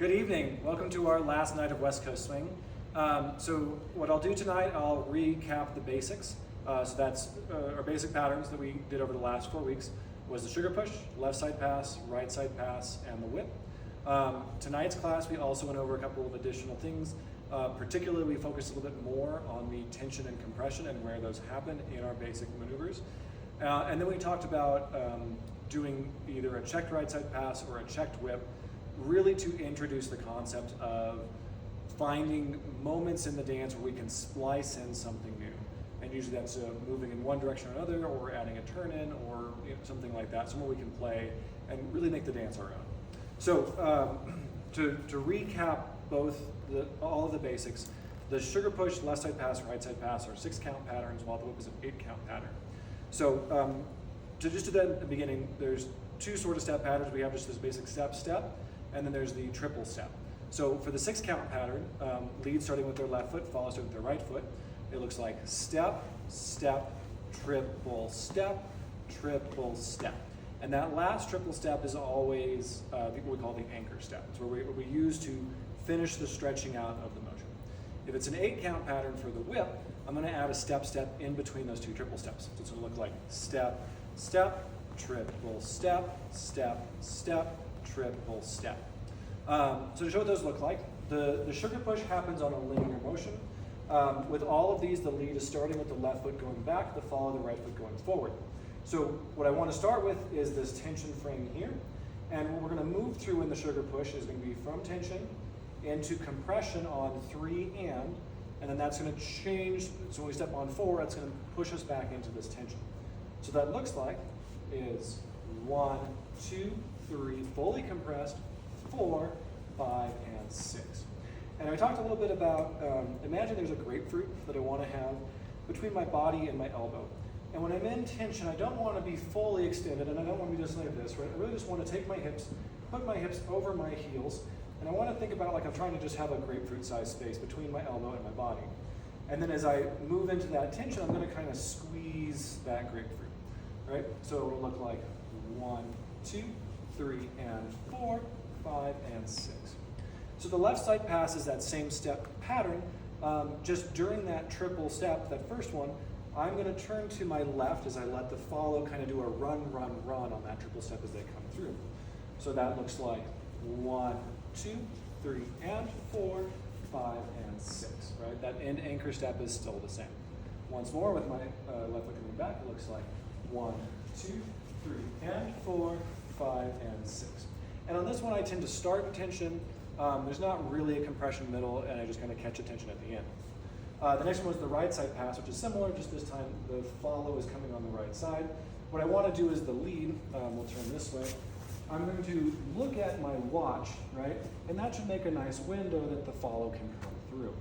Good evening. Welcome to our last night of West Coast Swing. So what I'll do tonight, I'll recap the basics. So that's our basic patterns that we did over the last 4 weeks was the sugar push, left side pass, right side pass, and the whip. Tonight's class, we also went over a couple of additional things. Particularly, we focused a little bit more on the tension and compression and where those happen in our basic maneuvers. And then we talked about doing either a checked right side pass or a checked whip, really to introduce the concept of finding moments in the dance where we can splice in something new. And usually that's moving in one direction or another, or adding a turn in, or something like that, somewhere we can play and really make the dance our own. So to recap all of the basics, the sugar push, left side pass, right side pass are 6 count patterns, while the whip is an 8 count pattern. So to just do that at the beginning, there's 2 sort of step patterns. We have just this basic step, and then there's the triple step. So for the 6 count pattern, lead starting with their left foot, follow starting with their right foot. It looks like step, step, triple step, triple step. And that last triple step is always what we call the anchor step. It's where we use to finish the stretching out of the motion. If it's an 8 count pattern for the whip, I'm going to add a step in between those 2 triple steps. So it's going to look like step, step, triple step, step, step, triple step. So to show what those look like, the sugar push happens on a linear motion. With all of these, the lead is starting with the left foot going back, the follow the right foot going forward. So what I want to start with is this tension frame here. And what we're going to move through in the sugar push is going to be from tension into compression on 3 and then that's going to change. So when we step on 4, that's going to push us back into this tension. So that looks like is 1, 2, 3, fully compressed, 4, 5, and 6. And I talked a little bit about, imagine there's a grapefruit that I want to have between my body and my elbow. And when I'm in tension, I don't want to be fully extended, and I don't want to be just like this, right? I really just want to take my hips, put my hips over my heels, and I want to think about like I'm trying to just have a grapefruit-sized space between my elbow and my body. And then as I move into that tension, I'm going to kind of squeeze that grapefruit, right? So it will look like 1, 2, 3, and 4, 5, and 6. So the left side pass is that same step pattern. Just during that triple step, that first one, I'm going to turn to my left as I let the follow kind of do a run on that triple step as they come through. So that looks like 1, 2, 3, and 4, 5, and 6, right? That end anchor step is still the same. Once more with my left foot coming back, it looks like 1, 2, 3, and 4, 5, and 6. And on this one, I tend to start tension. There's not really a compression middle, and I just kind of catch a tension at the end. The next one was the right side pass, which is similar, just this time the follow is coming on the right side. What I want to do is the lead, we'll turn this way. I'm going to look at my watch, right? And that should make a nice window that the follow can come through.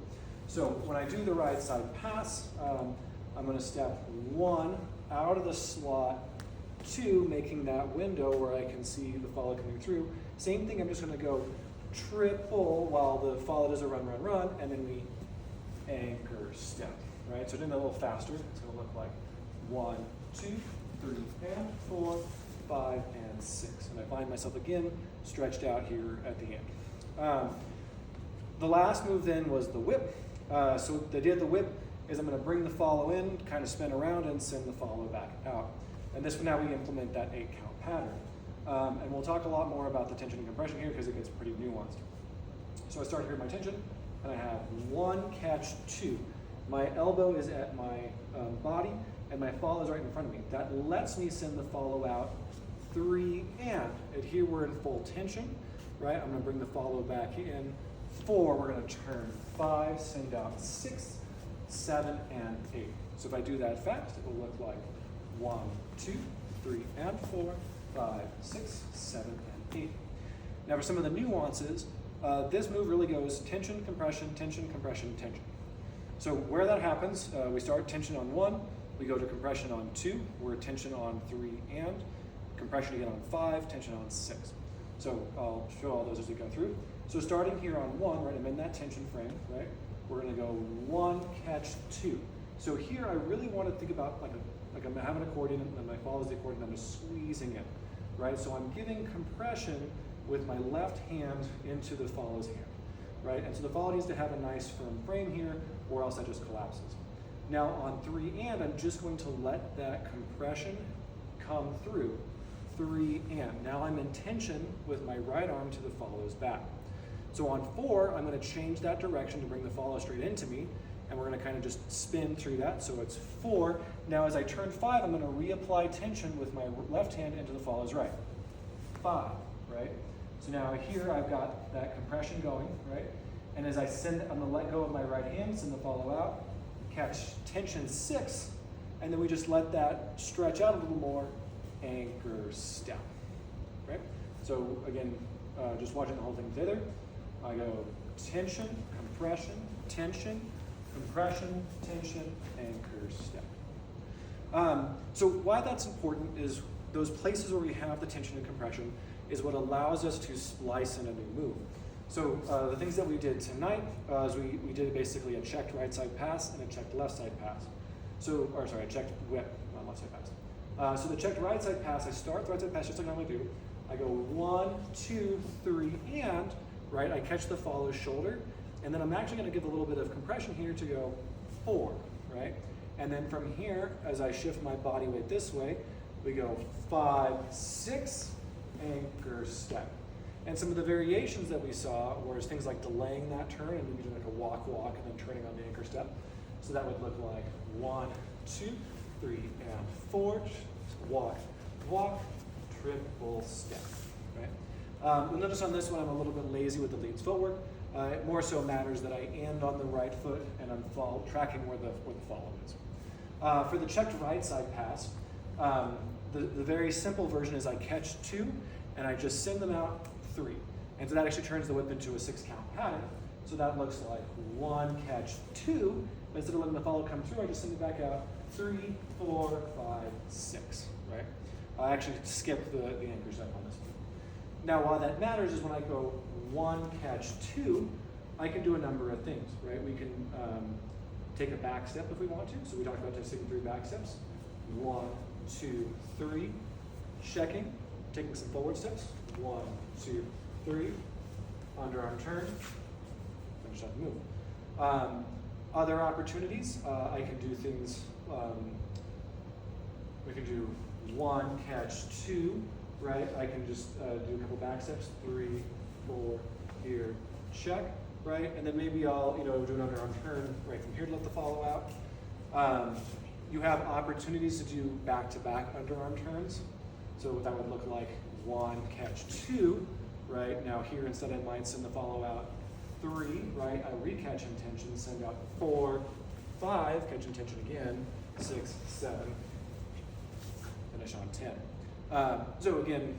So when I do the right side pass, I'm going to step 1 out of the slot, 2, making that window where I can see the follow coming through. Same thing, I'm just going to go triple while the follow does a run, and then we anchor step, right? So doing that a little faster, it's going to look like 1, 2, 3, and 4, 5, and 6. And I find myself again stretched out here at the end. The last move then was the whip. So the idea of the whip is I'm going to bring the follow in, kind of spin around, and send the follow back out. And this one now we implement that 8 count pattern. And we'll talk a lot more about the tension and compression here because it gets pretty nuanced. So I start here at my tension, and I have 1, catch, 2. My elbow is at my body, and my follow is right in front of me. That lets me send the follow out 3 and here we're in full tension, right? I'm going to bring the follow back in. 4, we're going to turn. 5, send out 6, 7, and 8. So if I do that fast, it will look like 1, 2, 3, and 4, 5, 6, 7, and 8. Now for some of the nuances, this move really goes tension, compression, tension, compression, tension. So where that happens, we start tension on 1, we go to compression on 2, we're tension on 3 and, compression again on 5, tension on 6. So I'll show all those as we go through. So starting here on 1, right, I'm in that tension frame, right? We're going to go 1, catch, 2. So here I really want to think about like I'm having an accordion and my follow is the accordion, I'm just squeezing it, right? So I'm giving compression with my left hand into the follow's hand, right? And so the follow needs to have a nice firm frame here, or else that just collapses. Now on 3 and, I'm just going to let that compression come through. 3 and. Now I'm in tension with my right arm to the follow's back. So on 4, I'm going to change that direction to bring the follow straight into me, and we're going to kind of just spin through that. So it's 4. Now as I turn 5, I'm going to reapply tension with my left hand into the follow's right. 5, right? So now here I've got that compression going, right? And as I send, I'm going to let go of my right hand, send the follow out, catch tension 6, and then we just let that stretch out a little more, anchor step, right? So again, just watching the whole thing thither, I go tension, compression, tension, compression, tension, anchor step. So why that's important is those places where we have the tension and compression is what allows us to splice in a new move. So the things that we did tonight is we did basically a checked right side pass and a checked left side pass. So, or sorry, a checked whip, not left side pass. So the checked right side pass, I start the right side pass just like I normally do. I go 1, 2, 3, and, right, I catch the follow's shoulder, and then I'm actually going to give a little bit of compression here to go 4, right? And then from here, as I shift my body weight this way, we go 5, 6, anchor step. And some of the variations that we saw was things like delaying that turn and maybe doing like a walk, and then turning on the anchor step. So that would look like 1, 2, 3, and 4, walk, triple step, right? You'll notice on this one I'm a little bit lazy with the leads footwork. It more so matters that I end on the right foot and I'm tracking where the follow is. For the checked right side pass, the very simple version is I catch 2 and I just send them out 3. And so that actually turns the whip into a 6-count pattern. So that looks like 1, catch 2. But instead of letting the follow come through, I just send it back out 3, 4, 5, 6, right? I actually skip the anchor step on this one. Now, why that matters is when I go 1, catch 2, I can do a number of things, right? We can take a back step if we want to. So we talked about taking 3 back steps. 1, 2, 3, checking, taking some forward steps. 1, 2, 3, underarm turn, finish up the move. Other opportunities, I can do things, we can do 1, catch 2, right? I can just do a couple back steps, 3, 4, here, check, right? And then maybe I'll, do an underarm turn right from here to let the follow out. You have opportunities to do back-to-back underarm turns. So that would look like 1, catch 2, right? Now here instead I might send the follow out 3, right? I re-catch intention, send out 4, 5, catch intention again, 6, 7, finish on 10. So again,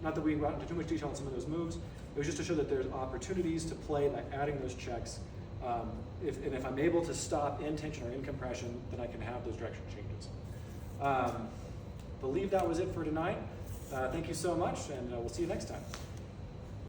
not that we got into too much detail on some of those moves, it was just to show that there's opportunities to play by adding those checks. If I'm able to stop in tension or in compression, then I can have those direction changes. Believe that was it for tonight. Thank you so much, and we'll see you next time.